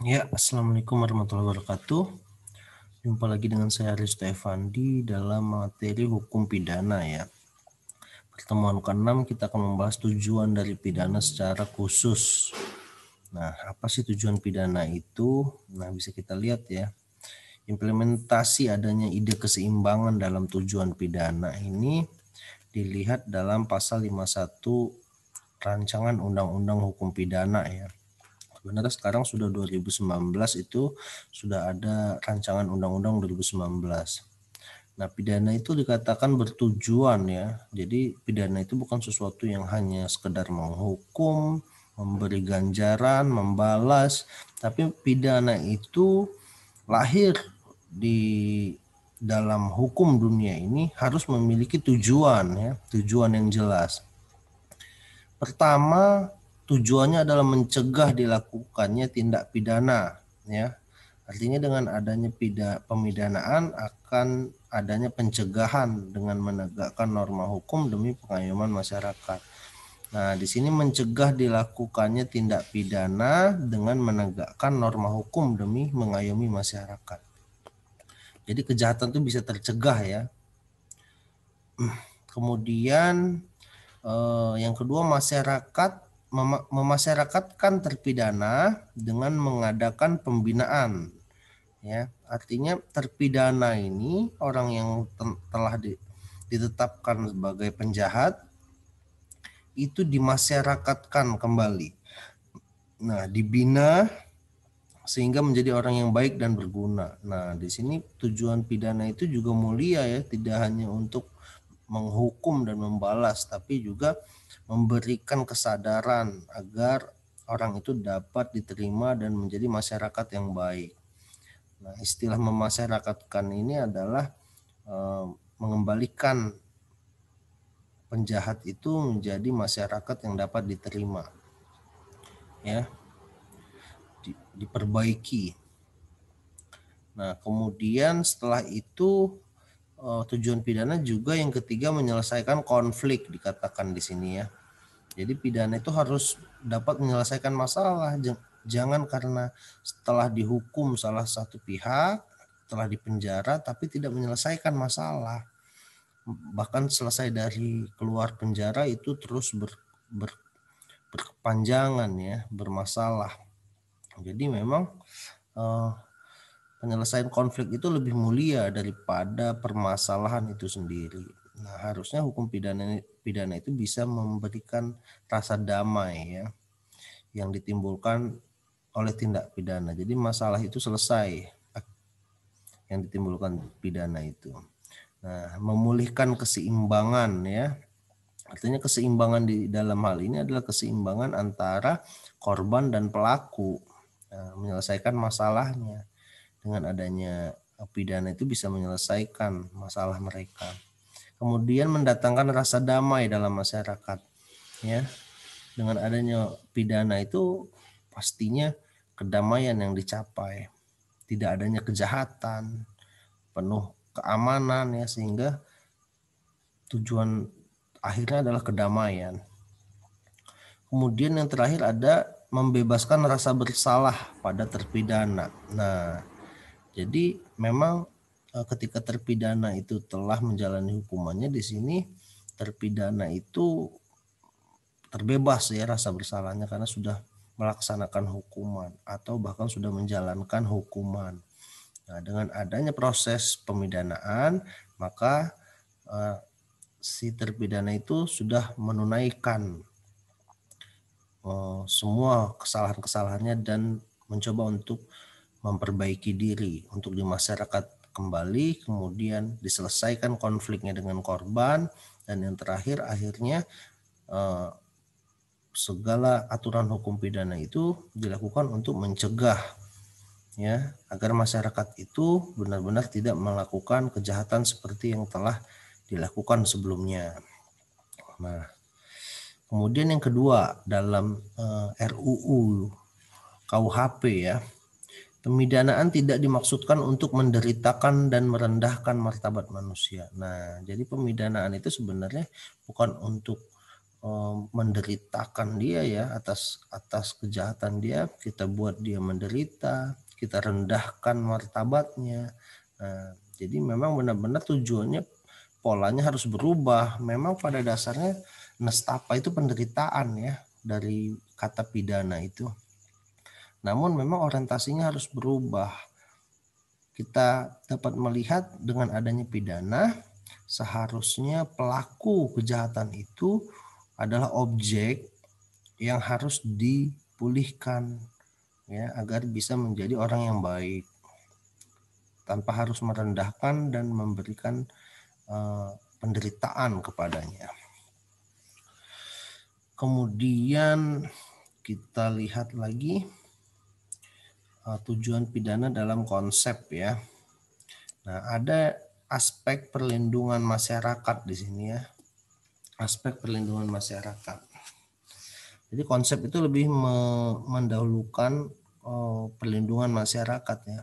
Ya, Assalamualaikum warahmatullahi wabarakatuh. Jumpa lagi dengan saya Risto Effandi dalam materi hukum pidana ya. Pertemuan ke-6 kita akan membahas tujuan dari pidana secara khusus. Nah, apa sih tujuan pidana itu? Nah, bisa kita lihat ya. Implementasi adanya ide keseimbangan dalam tujuan pidana ini dilihat dalam pasal 51 Rancangan Undang-Undang Hukum Pidana ya. Sebenarnya sekarang sudah 2019 itu sudah ada rancangan undang-undang 2019. Nah, pidana itu dikatakan bertujuan ya. Jadi pidana itu bukan sesuatu yang hanya sekedar menghukum, memberi ganjaran, membalas, tapi pidana itu lahir di dalam hukum dunia ini harus memiliki tujuan ya, tujuan yang jelas. Pertama, tujuannya adalah mencegah dilakukannya tindak pidana, ya. Artinya dengan adanya pemidanaan akan adanya pencegahan dengan menegakkan norma hukum demi pengayoman masyarakat. Nah, di sini mencegah dilakukannya tindak pidana dengan menegakkan norma hukum demi mengayomi masyarakat. Jadi kejahatan itu bisa tercegah ya. Kemudian yang kedua, memasyarakatkan terpidana dengan mengadakan pembinaan ya. Artinya terpidana ini orang yang telah ditetapkan sebagai penjahat itu dimasyarakatkan kembali. Nah, dibina sehingga menjadi orang yang baik dan berguna. Nah, di sini tujuan pidana itu juga mulia ya, tidak hanya untuk menghukum dan membalas, tapi juga memberikan kesadaran agar orang itu dapat diterima dan menjadi masyarakat yang baik. Nah, istilah memasyarakatkan ini adalah mengembalikan penjahat itu menjadi masyarakat yang dapat diterima, ya, diperbaiki. Nah, kemudian setelah itu tujuan pidana juga yang ketiga menyelesaikan konflik dikatakan di sini ya. Jadi pidana itu harus dapat menyelesaikan masalah. Jangan karena setelah dihukum salah satu pihak, telah dipenjara tapi tidak menyelesaikan masalah. Bahkan selesai dari keluar penjara itu terus berkepanjangan ya, bermasalah. Jadi memang penyelesaian konflik itu lebih mulia daripada permasalahan itu sendiri. Nah, harusnya hukum pidana itu bisa memberikan rasa damai ya yang ditimbulkan oleh tindak pidana. Jadi masalah itu selesai yang ditimbulkan pidana itu. Nah, memulihkan keseimbangan ya. Artinya keseimbangan di dalam hal ini adalah keseimbangan antara korban dan pelaku. Nah, menyelesaikan masalahnya. Dengan adanya pidana itu bisa menyelesaikan masalah mereka. Kemudian mendatangkan rasa damai dalam masyarakat ya. Dengan adanya pidana itu pastinya kedamaian yang dicapai, tidak adanya kejahatan, penuh keamanan ya, sehingga tujuan akhirnya adalah kedamaian. Kemudian yang terakhir ada membebaskan rasa bersalah pada terpidana. Nah, jadi memang ketika terpidana itu telah menjalani hukumannya, di sini terpidana itu terbebas ya rasa bersalahnya karena sudah melaksanakan hukuman atau bahkan sudah menjalankan hukuman. Nah, dengan adanya proses pemidanaan, maka si terpidana itu sudah menunaikan semua kesalahan-kesalahannya dan mencoba untuk memperbaiki diri untuk di masyarakat kembali, kemudian diselesaikan konfliknya dengan korban, dan yang terakhir akhirnya segala aturan hukum pidana itu dilakukan untuk mencegah ya agar masyarakat itu benar-benar tidak melakukan kejahatan seperti yang telah dilakukan sebelumnya. Nah, kemudian yang kedua dalam RUU KUHP ya, pemidanaan tidak dimaksudkan untuk menderitakan dan merendahkan martabat manusia. Nah, jadi pemidanaan itu sebenarnya bukan untuk menderitakan dia ya atas kejahatan dia, kita buat dia menderita, kita rendahkan martabatnya. Nah, jadi memang benar-benar tujuannya polanya harus berubah. Memang pada dasarnya nestapa itu penderitaan ya dari kata pidana itu. Namun memang orientasinya harus berubah. Kita dapat melihat dengan adanya pidana, seharusnya pelaku kejahatan itu adalah objek yang harus dipulihkan ya agar bisa menjadi orang yang baik tanpa harus merendahkan dan memberikan penderitaan kepadanya. Kemudian kita lihat lagi tujuan pidana dalam konsep ya. Nah, ada aspek perlindungan masyarakat di sini ya. Aspek perlindungan masyarakat. Jadi konsep itu lebih mendahulukan perlindungan masyarakat ya.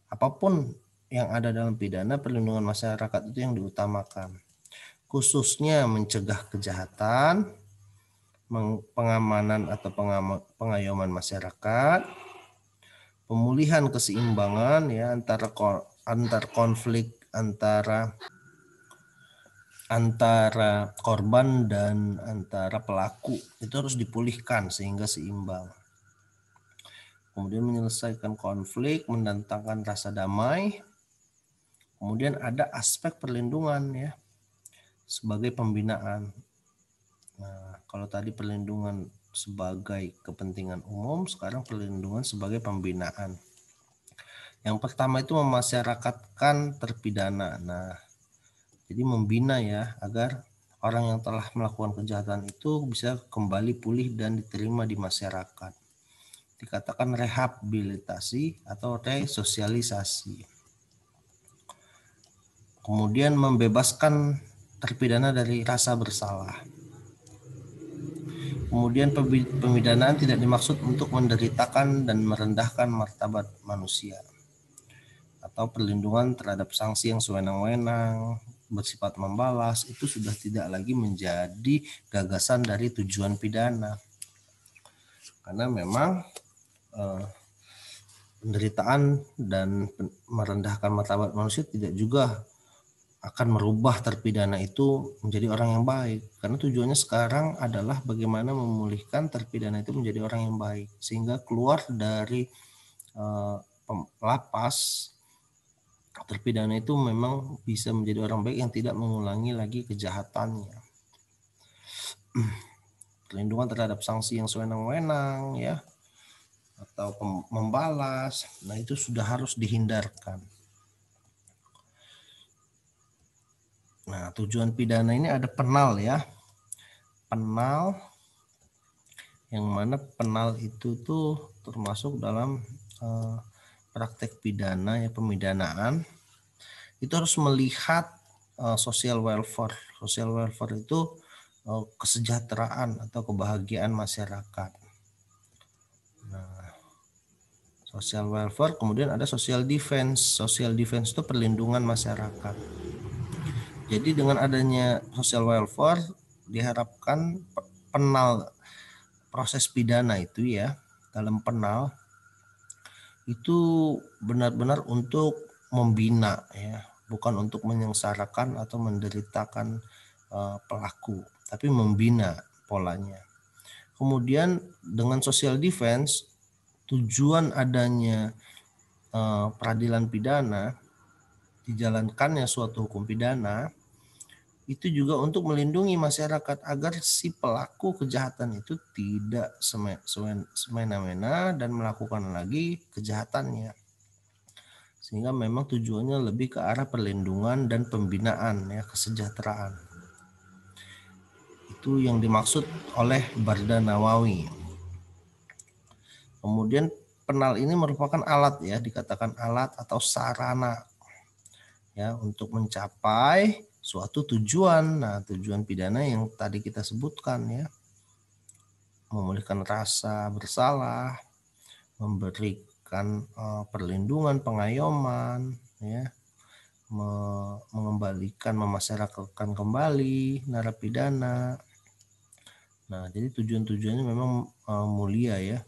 Apapun yang ada dalam pidana, perlindungan masyarakat itu yang diutamakan. Khususnya mencegah kejahatan, pengamanan atau pengayoman masyarakat, pemulihan keseimbangan ya antar konflik antara korban dan antara pelaku itu harus dipulihkan sehingga seimbang. Kemudian menyelesaikan konflik, mendatangkan rasa damai. Kemudian ada aspek perlindungan ya sebagai pembinaan. Nah, kalau tadi perlindungan sebagai kepentingan umum, sekarang perlindungan sebagai pembinaan. Yang pertama itu memasyarakatkan terpidana. Nah, jadi membina ya agar orang yang telah melakukan kejahatan itu bisa kembali pulih dan diterima di masyarakat. Dikatakan rehabilitasi atau resosialisasi. Kemudian membebaskan terpidana dari rasa bersalah. Kemudian pemidanaan tidak dimaksud untuk menderitakan dan merendahkan martabat manusia. Atau perlindungan terhadap sanksi yang sewenang-wenang, bersifat membalas, itu sudah tidak lagi menjadi gagasan dari tujuan pidana. Karena memang penderitaan dan merendahkan martabat manusia tidak juga akan merubah terpidana itu menjadi orang yang baik. Karena tujuannya sekarang adalah bagaimana memulihkan terpidana itu menjadi orang yang baik. Sehingga keluar dari lapas, terpidana itu memang bisa menjadi orang baik yang tidak mengulangi lagi kejahatannya. Perlindungan terhadap sanksi yang sewenang-wenang ya, atau membalas, nah itu sudah harus dihindarkan. Nah, tujuan pidana ini ada penal ya. Penal yang mana penal itu tuh termasuk dalam praktek pidana ya, pemidanaan. Itu harus melihat social welfare. Social welfare itu kesejahteraan atau kebahagiaan masyarakat. Nah, social welfare, kemudian ada social defense. Social defense itu perlindungan masyarakat. Jadi dengan adanya social welfare diharapkan penal, proses pidana itu ya, dalam penal itu benar-benar untuk membina ya, bukan untuk menyengsarakan atau menderitakan pelaku, tapi membina polanya. Kemudian dengan social defense, tujuan adanya peradilan pidana, dijalankannya suatu hukum pidana itu juga untuk melindungi masyarakat agar si pelaku kejahatan itu tidak semena-mena dan melakukan lagi kejahatannya. Sehingga memang tujuannya lebih ke arah perlindungan dan pembinaan ya, kesejahteraan. Itu yang dimaksud oleh Barda Nawawi. Kemudian penal ini merupakan alat ya, dikatakan alat atau sarana ya untuk mencapai suatu tujuan. Nah, tujuan pidana yang tadi kita sebutkan ya, memulihkan rasa bersalah, memberikan perlindungan, pengayoman ya, mengembalikan, memasyarakatkan kembali narapidana, Nah, jadi tujuan-tujuannya memang mulia ya.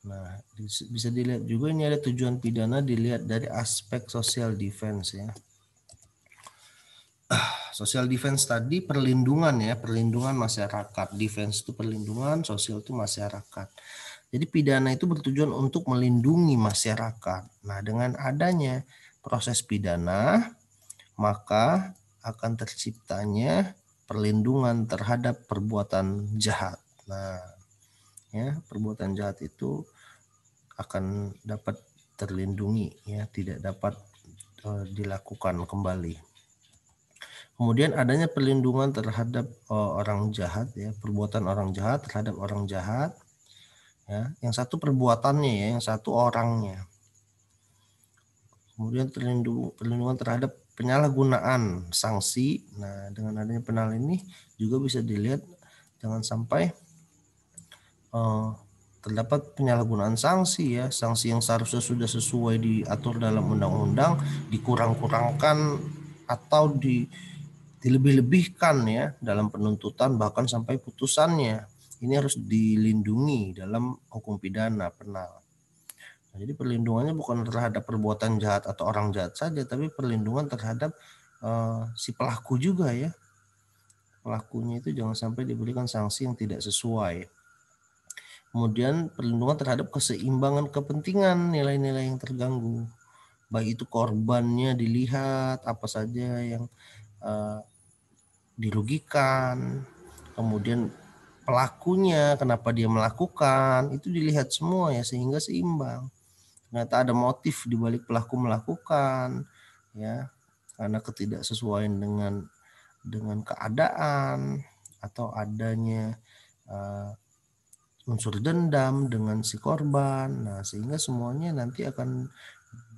Nah, bisa dilihat juga ini ada tujuan pidana dilihat dari aspek social defense ya. Social defense tadi perlindungan ya, perlindungan masyarakat. Defense itu perlindungan, sosial itu masyarakat. Jadi pidana itu bertujuan untuk melindungi masyarakat. Nah, dengan adanya proses pidana, maka akan terciptanya perlindungan terhadap perbuatan jahat. Nah, ya, perbuatan jahat itu akan dapat terlindungi ya, tidak dapat dilakukan kembali. Kemudian adanya perlindungan terhadap orang jahat ya, perbuatan orang jahat terhadap orang jahat ya. Yang satu perbuatannya ya, yang satu orangnya. Kemudian perlindungan terhadap penyalahgunaan sanksi. Nah, dengan adanya penal ini juga bisa dilihat jangan sampai terdapat penyalahgunaan sanksi ya, sanksi yang seharusnya sudah sesuai diatur dalam undang-undang dikurang-kurangkan atau dilebih-lebihkan ya dalam penuntutan bahkan sampai putusannya. Ini harus dilindungi dalam hukum pidana penal. Nah, jadi perlindungannya bukan terhadap perbuatan jahat atau orang jahat saja, tapi perlindungan terhadap si pelaku juga ya. Pelakunya itu jangan sampai diberikan sanksi yang tidak sesuai. Kemudian perlindungan terhadap keseimbangan kepentingan nilai-nilai yang terganggu. Baik itu korbannya dilihat apa saja yang dirugikan, kemudian pelakunya kenapa dia melakukan itu dilihat semua ya sehingga seimbang. Ternyata ada motif di balik pelaku melakukan ya karena ketidaksesuaian dengan keadaan atau adanya unsur dendam dengan si korban. Nah, sehingga semuanya nanti akan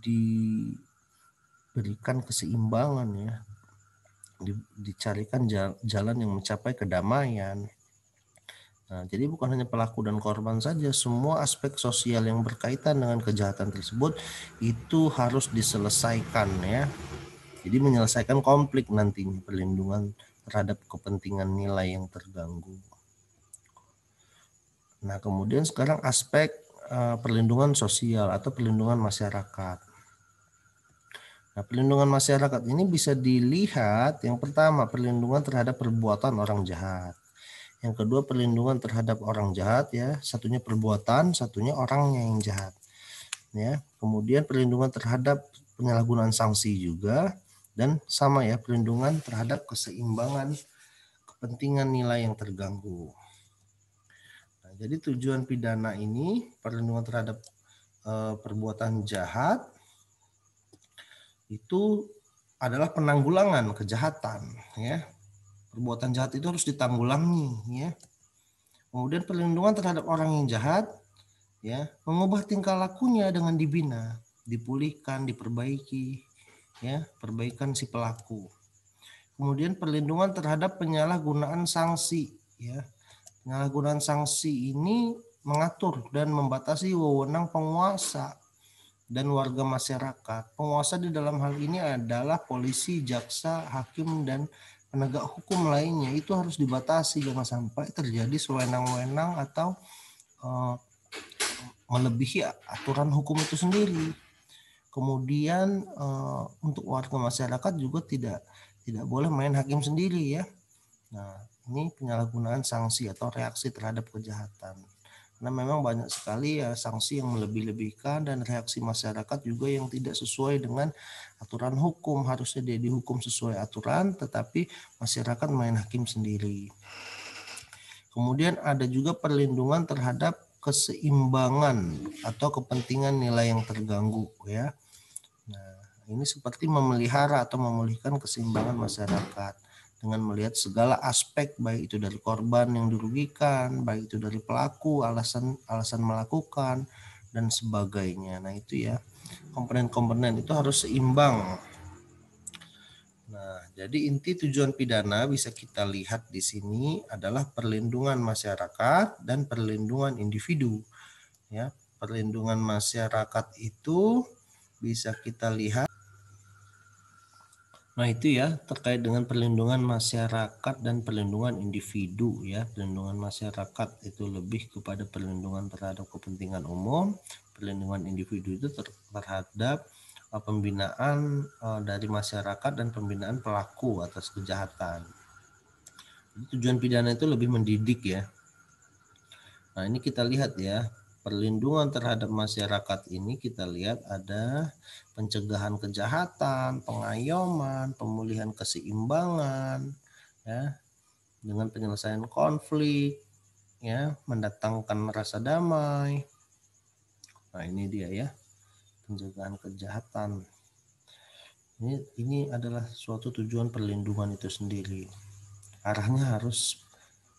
diberikan keseimbangan ya. Dicarikan jalan yang mencapai kedamaian. Nah, jadi bukan hanya pelaku dan korban saja, semua aspek sosial yang berkaitan dengan kejahatan tersebut itu harus diselesaikan ya. Jadi menyelesaikan konflik nantinya, perlindungan terhadap kepentingan nilai yang terganggu. Nah, kemudian sekarang aspek perlindungan sosial atau perlindungan masyarakat. Nah, perlindungan masyarakat ini bisa dilihat yang pertama perlindungan terhadap perbuatan orang jahat. Yang kedua perlindungan terhadap orang jahat ya, satunya perbuatan, satunya orangnya yang jahat. Ya, kemudian perlindungan terhadap penyalahgunaan sanksi juga dan sama ya perlindungan terhadap keseimbangan kepentingan nilai yang terganggu. Nah, jadi tujuan pidana ini perlindungan terhadap perbuatan jahat itu adalah penanggulangan kejahatan ya. Perbuatan jahat itu harus ditanggulangi ya. Kemudian perlindungan terhadap orang yang jahat ya, mengubah tingkah lakunya dengan dibina, dipulihkan, diperbaiki ya, perbaikan si pelaku. Kemudian perlindungan terhadap penyalahgunaan sanksi ya. Penyalahgunaan sanksi ini mengatur dan membatasi wewenang penguasa dan warga masyarakat. Penguasa di dalam hal ini adalah polisi, jaksa, hakim, dan penegak hukum lainnya. Itu harus dibatasi, jangan sampai terjadi sewenang-wenang atau melebihi aturan hukum itu sendiri. Kemudian untuk warga masyarakat juga tidak boleh main hakim sendiri ya. Nah, ini penyalahgunaan sanksi atau reaksi terhadap kejahatan. Nah, memang banyak sekali ya sanksi yang melebih-lebihkan dan reaksi masyarakat juga yang tidak sesuai dengan aturan hukum. Harusnya dia dihukum sesuai aturan, tetapi masyarakat main hakim sendiri. Kemudian ada juga perlindungan terhadap keseimbangan atau kepentingan nilai yang terganggu ya. Nah, ini seperti memelihara atau memulihkan keseimbangan masyarakat dengan melihat segala aspek baik itu dari korban yang dirugikan, baik itu dari pelaku, alasan melakukan dan sebagainya. Nah, itu ya. Komponen-komponen itu harus seimbang. Nah, jadi inti tujuan pidana bisa kita lihat di sini adalah perlindungan masyarakat dan perlindungan individu. Ya, perlindungan masyarakat itu bisa kita lihat Nah, itu ya terkait dengan perlindungan masyarakat dan perlindungan individu ya. Perlindungan masyarakat itu lebih kepada perlindungan terhadap kepentingan umum, perlindungan individu itu terhadap pembinaan dari masyarakat dan pembinaan pelaku atas kejahatan. Jadi, tujuan pidana itu lebih mendidik ya. Nah, ini kita lihat ya, perlindungan terhadap masyarakat ini kita lihat ada pencegahan kejahatan, pengayoman, pemulihan keseimbangan, ya, dengan penyelesaian konflik, ya, mendatangkan rasa damai. Nah, ini dia ya, pencegahan kejahatan. Ini adalah suatu tujuan perlindungan itu sendiri. Arahnya harus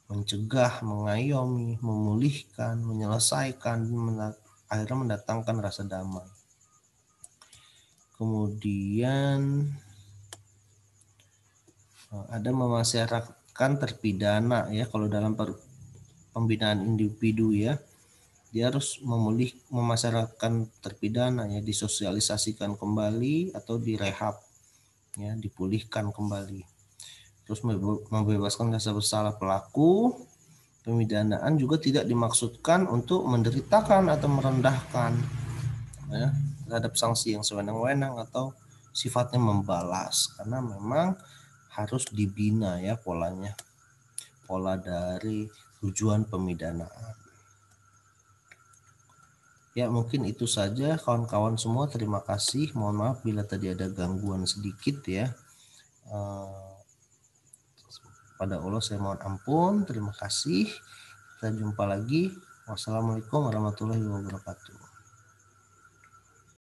mencegah, mengayomi, memulihkan, menyelesaikan, akhirnya mendatangkan rasa damai. Kemudian ada memasyarakatkan terpidana ya, kalau dalam pembinaan individu ya, dia harus memasyarakatkan terpidana ya, disosialisasikan kembali atau direhab ya, dipulihkan kembali. Terus membebaskan rasa bersalah pelaku. Pemidanaan juga tidak dimaksudkan untuk menderitakan atau merendahkan ya, terhadap sanksi yang sewenang-wenang atau sifatnya membalas, karena memang harus dibina ya polanya, pola dari tujuan pemidanaan. Ya, mungkin itu saja kawan-kawan semua, terima kasih. Mohon maaf bila tadi ada gangguan sedikit ya. Pada Allah saya mohon ampun. Terima kasih. Kita jumpa lagi. Wassalamualaikum warahmatullahi wabarakatuh.